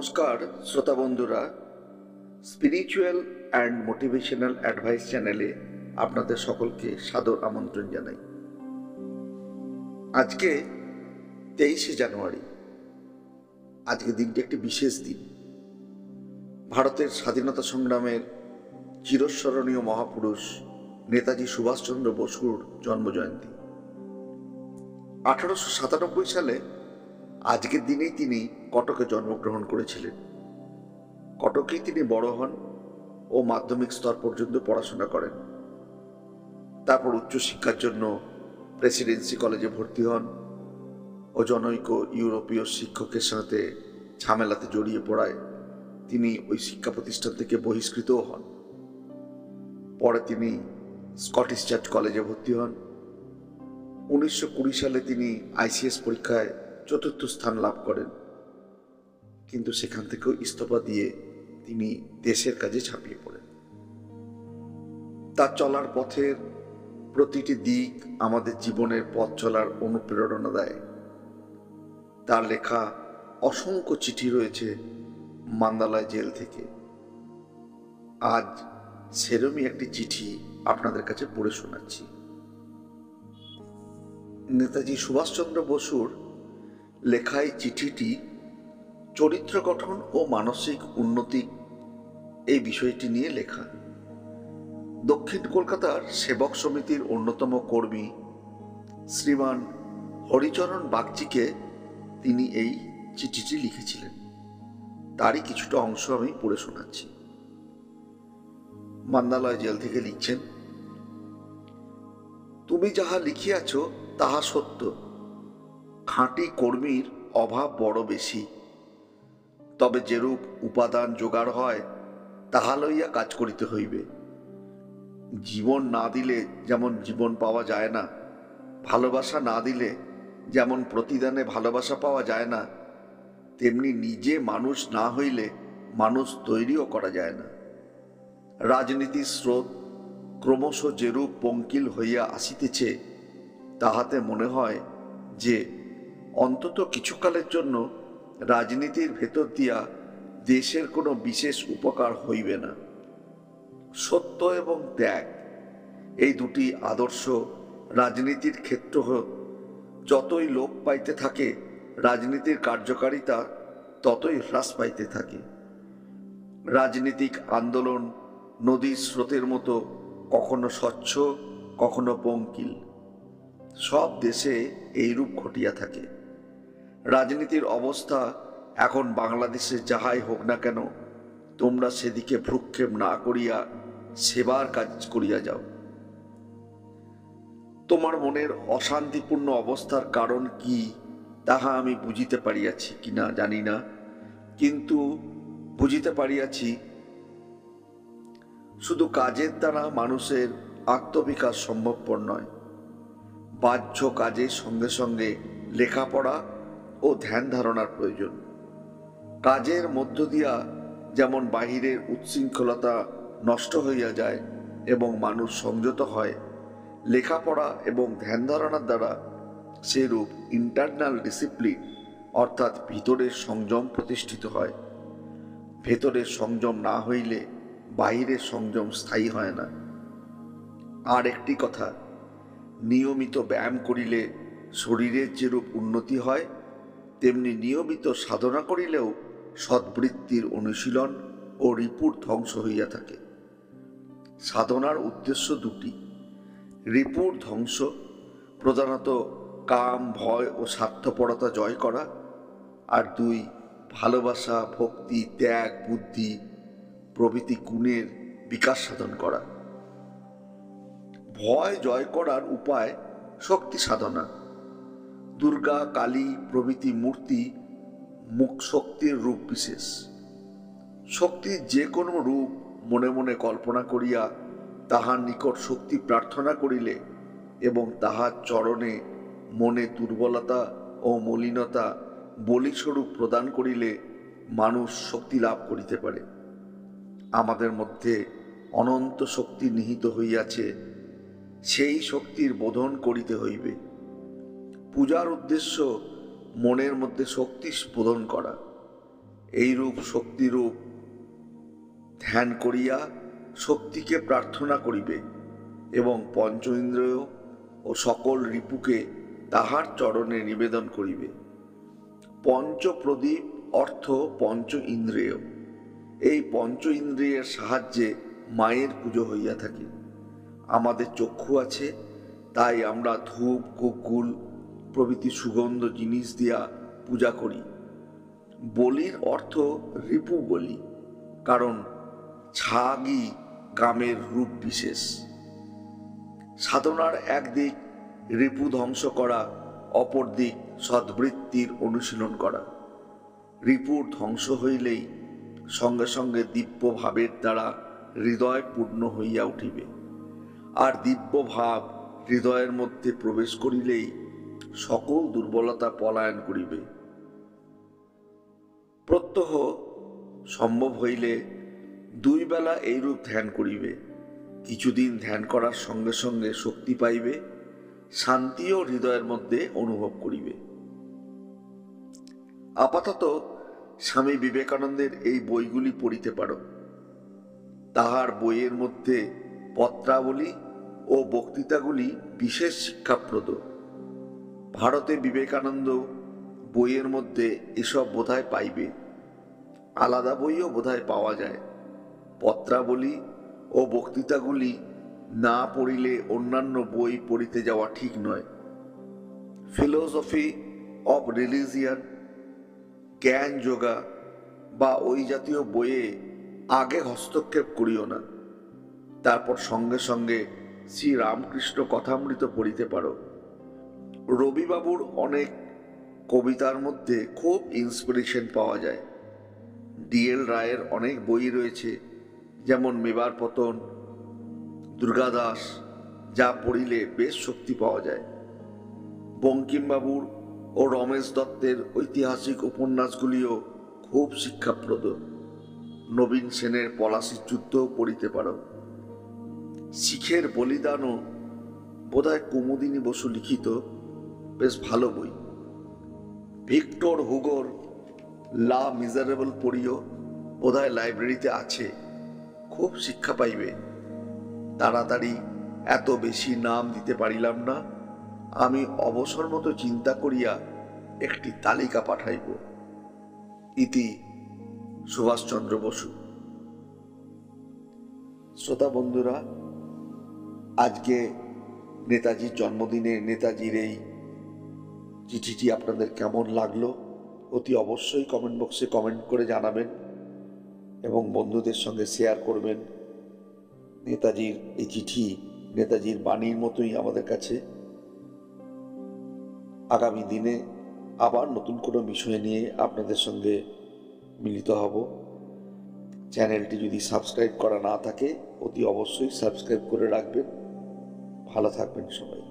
নমস্কার শ্রোতা বন্ধুরা, স্পিরিচুয়াল অ্যান্ড মোটিভেশনাল অ্যাডভাইস চ্যানেলে আপনাদের সকলকে সাদর আমন্ত্রণ জানাই। আজকে 23শে জানুয়ারি। আজকে দিনটি একটি বিশেষ দিন। ভারতের স্বাধীনতা সংগ্রামের চিরস্মরণীয় মহাপুরুষ নেতাজি সুভাষচন্দ্র বসুর জন্মজয়ন্তী। 1897 সালে আজকের দিনেই তিনি কটকে জন্মগ্রহণ করেছিলেন। কটকেই তিনি বড় হন ও মাধ্যমিক স্তর পর্যন্ত পড়াশোনা করেন। তারপর উচ্চশিক্ষার জন্য প্রেসিডেন্সি কলেজে ভর্তি হন ও জনৈক ইউরোপীয় শিক্ষকের সাথে ঝামেলাতে জড়িয়ে পড়ায় তিনি ওই শিক্ষা প্রতিষ্ঠান থেকে বহিষ্কৃতও হন। পরে তিনি স্কটিশ চার্চ কলেজে ভর্তি হন। 1920 সালে তিনি ICS পরীক্ষায় 4র্থ স্থান লাভ করেন, কিন্তু সেখান থেকেও ইস্তফা দিয়ে তিনি দেশের কাজে ঝাঁপিয়ে পড়েন। তার চলার পথের প্রতিটি দিক আমাদের জীবনের পথ চলার অনুপ্রেরণা দেয়। তার লেখা অসংখ্য চিঠি রয়েছে মান্দালয় জেল থেকে। আজ সেরমই একটি চিঠি আপনাদের কাছে পড়ে শোনাচ্ছি। নেতাজি সুভাষচন্দ্র বসুর লেখা এই চিঠিটি চরিত্র গঠন ও মানসিক উন্নতি এই বিষয়টি নিয়ে লেখা। দক্ষিণ কলকাতার সেবক সমিতির অন্যতম কর্মী শ্রীমান হরিচরণ বাগচিকে তিনি এই চিঠিটি লিখেছিলেন। তারই কিছুটা অংশ আমি পড়ে শোনাচ্ছি। মান্দালয় জেল থেকে লিখছেন, তুমি যাহা লিখিয়াছ তাহা সত্য। খাঁটি কর্মীর অভাব বড় বেশি, তবে যেরূপ উপাদান জোগাড় হয় তাহা লইয়া কাজ করিতে হইবে। জীবন না দিলে যেমন জীবন পাওয়া যায় না, ভালোবাসা না দিলে যেমন প্রতিদানে ভালোবাসা পাওয়া যায় না, তেমনি নিজে মানুষ না হইলে মানুষ তৈরিও করা যায় না। রাজনীতির স্রোত ক্রমশ যেরূপ পঙ্কিল হইয়া আসিতেছে, তাহাতে মনে হয় যে অন্তত কিছুকালের জন্য রাজনীতির ভেতর দিয়া দেশের কোনো বিশেষ উপকার হইবে না। সত্য এবং ত্যাগ এই দুটি আদর্শ রাজনীতির ক্ষেত্র যতই লোপ পাইতে থাকে, রাজনীতির কার্যকারিতা ততই হ্রাস পাইতে থাকে। রাজনীতিক আন্দোলন নদীর স্রোতের মতো কখনো স্বচ্ছ, কখনো পঙ্কিল। সব দেশে এইরূপ ঘটিয়া থাকে। রাজনীতির অবস্থা এখন বাংলাদেশে যাহাই হোক না কেন, তোমরা সেদিকে ভ্রুক্ষেপ না করিয়া সেবার কাজ করিয়া যাও। তোমার মনের অশান্তিপূর্ণ অবস্থার কারণ কি তাহা আমি বুঝিতে পারিয়াছি কিনা জানি না, কিন্তু বুঝিতে পারিয়াছি শুধু কাজের দ্বারা মানুষের আত্মবিকাশ সম্ভবপর নয়। বাহ্য কাজের সঙ্গে সঙ্গে লেখাপড়া ও ধ্যান ধারণার প্রয়োজন। কাজের মধ্য দিয়া যেমন বাহিরের উচ্ছৃঙ্খলতা নষ্ট হইয়া যায় এবং মানুষ সংযত হয়, লেখাপড়া এবং ধ্যান ধারণার দ্বারা সেরূপ ইন্টারনাল ডিসিপ্লিন অর্থাৎ ভিতরের সংযম প্রতিষ্ঠিত হয়। ভেতরের সংযম না হইলে বাহিরের সংযম স্থায়ী হয় না। আর একটি কথা, নিয়মিত ব্যায়াম করিলে শরীরের যেরূপ উন্নতি হয়, তেমনি নিয়মিত সাধনা করিলেও সদ্বৃত্তির অনুশীলন ও রিপুর ধ্বংস হইয়া থাকে। সাধনার উদ্দেশ্য দুটি: রিপুর ধ্বংস, প্রধানত কাম, ভয় ও স্বার্থপরতা জয় করা, আর 2, ভালোবাসা, ভক্তি, ত্যাগ, বুদ্ধি প্রভৃতি গুণের বিকাশ সাধন করা। ভয় জয় করার উপায় শক্তি সাধনা। দুর্গা, কালী প্রভৃতি মূর্তি মুখ শক্তির রূপ বিশেষ। শক্তির যে কোনো রূপ মনে মনে কল্পনা করিয়া তাহার নিকট শক্তি প্রার্থনা করিলে এবং তাহার চরণে মনে দুর্বলতা ও মলিনতা বলিস্বরূপ প্রদান করিলে মানুষ শক্তি লাভ করিতে পারে। আমাদের মধ্যে অনন্ত শক্তি নিহিত হইয়াছে, সেই শক্তির বোধন করিতে হইবে। পূজার উদ্দেশ্য মনের মধ্যে শক্তি বোধন করা। এইরূপ শক্তিরূপ ধ্যান করিয়া শক্তিকে প্রার্থনা করিবে এবং পঞ্চ ইন্দ্রিয় ও সকল রিপুকে তাহার চরণে নিবেদন করিবে। পঞ্চপ্রদীপ অর্থ পঞ্চ ইন্দ্রিয়। এই পঞ্চ ইন্দ্রিয়ের সাহায্যে মায়ের পুজো হইয়া থাকে। আমাদের চক্ষু আছে, তাই আমরা ধূপ কুকুল প্রভৃতি সুগন্ধ জিনিস দিয়া পূজা করি। বলির অর্থ রিপু বলি, কারণ ছাগই কামের রূপ বিশেষ। সাধনার একদিক রিপু ধ্বংস করা, অপর দিক সদ্বৃত্তির অনুশীলন করা। রিপুর ধ্বংস হইলেই সঙ্গে সঙ্গে দিব্য ভাবের দ্বারা হৃদয় পূর্ণ হইয়া উঠিবে, আর দিব্য ভাব হৃদয়ের মধ্যে প্রবেশ করিলেই সকল দুর্বলতা পলায়ন করিবে। প্রত্যহ সম্ভব হইলে 2 বেলা এইরূপ ধ্যান করিবে। কিছুদিন ধ্যান করার সঙ্গে সঙ্গে শক্তি পাইবে, শান্তিও হৃদয়ের মধ্যে অনুভব করিবে। আপাতত স্বামী বিবেকানন্দের এই বইগুলি পড়িতে পারো। তাহার বইয়ের মধ্যে পত্রাবলী ও বক্তৃতাগুলি বিশেষ শিক্ষাপ্রদ। ভারতে বিবেকানন্দ বইয়ের মধ্যে এসব বোধহয় পাইবে। আলাদা বইও বোধহয় পাওয়া যায়। পত্রাবলী ও বক্তৃতাগুলি না পড়িলে অন্যান্য বই পড়িতে যাওয়া ঠিক নয়। ফিলোসফি অব রিলিজিয়ান, জ্ঞান যোগা বা ওই জাতীয় বইয়ে আগে হস্তক্ষেপ করিও না। তারপর সঙ্গে সঙ্গে শ্রী রামকৃষ্ণ কথামৃত পড়িতে পারো। রবিবাবুর অনেক কবিতার মধ্যে খুব ইন্সপিরেশন পাওয়া যায়। DL রায়ের অনেক বই রয়েছে, যেমন মেবার পতন, দুর্গাদাস, যা পড়িলে বেশ শক্তি পাওয়া যায়। বঙ্কিমবাবুর ও রমেশ দত্তের ঐতিহাসিক উপন্যাসগুলিও খুব শিক্ষাপ্রদ। নবীন সেনের পলাশির যুদ্ধও পড়িতে পারো। শিখের বলিদানও বোধহয় কুমুদিনী বসু লিখিত, বেশ ভালো বই। ভিক্টর হুগোর লা মিজারেবল পড়িও, বোধহয় লাইব্রেরিতে আছে, খুব শিক্ষা পাইবে। তাড়াতাড়ি এত বেশি নাম দিতে পারিলাম না, আমি অবসর মতো চিন্তা করিয়া একটি তালিকা পাঠাইব। ইতি সুভাষচন্দ্র বসু। শ্রোতা বন্ধুরা, আজকে নেতাজির জন্মদিনে নেতাজির এই চিঠিটি আপনাদের কেমন লাগলো অতি অবশ্যই কমেন্ট বক্সে কমেন্ট করে জানাবেন এবং বন্ধুদের সঙ্গে শেয়ার করবেন। নেতাজির এই চিঠি নেতাজির বাণীর মতোই আমাদের কাছে। আগামী দিনে আবার নতুন কোনো বিষয় নিয়ে আপনাদের সঙ্গে মিলিত হব। চ্যানেলটি যদি সাবস্ক্রাইব করা না থাকে অতি অবশ্যই সাবস্ক্রাইব করে রাখবেন। ভালো থাকবেন সবাই।